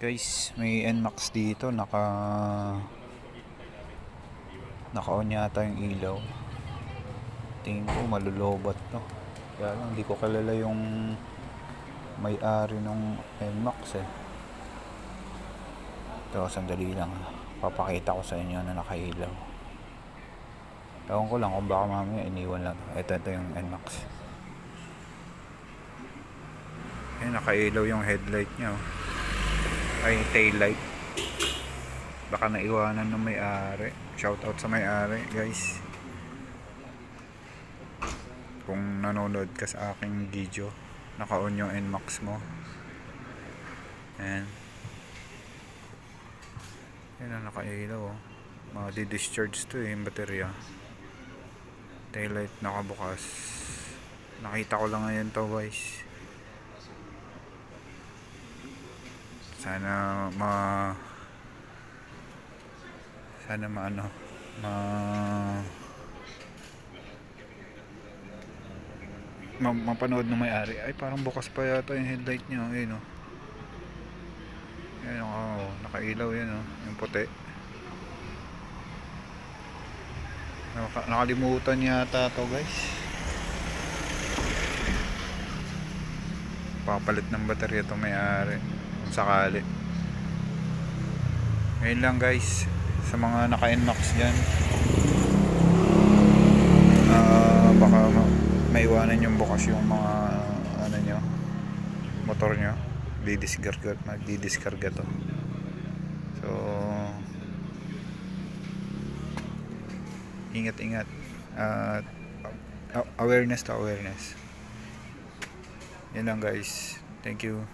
Guys, may NMAX dito, naka-on yata yung ilaw. Tingin ko malulobat to. Kaya lang, hindi ko kilala yung may-ari ng NMAX eh. Ito, sandali lang. Papakita ko sa inyo na nakailaw. Ewan ko lang kung baka mamaya iniwan lang. Ito yung NMAX. Ayan, nakailaw yung headlight niya. Ay, tail light. Baka naiwanan ng may-ari. Shoutout sa may-ari, guys. Kung nanonood ka sa aking video, naka-on yung NMAX mo. Ayan. Ayan na, nakailaw oh. Di-discharge to eh, yung baterya. Tail light nakabukas. Nakita ko lang ngayon to, guys. Sana mapanood ng may-ari. Ay, parang bukas pa yata yung headlight niya. Ayun oh. Ayun oh, nakailaw yan oh, yung puti. Nakalimutan yata to, guys. Papalit ng baterya to may-ari kung sakali. Ngayon lang, guys, sa mga naka-NMAX dyan, baka maiwanan yung bukas yung mga ano nyo, motor nyo, magdidiskarga to. So ingat awareness. Yan lang, guys. Thank you.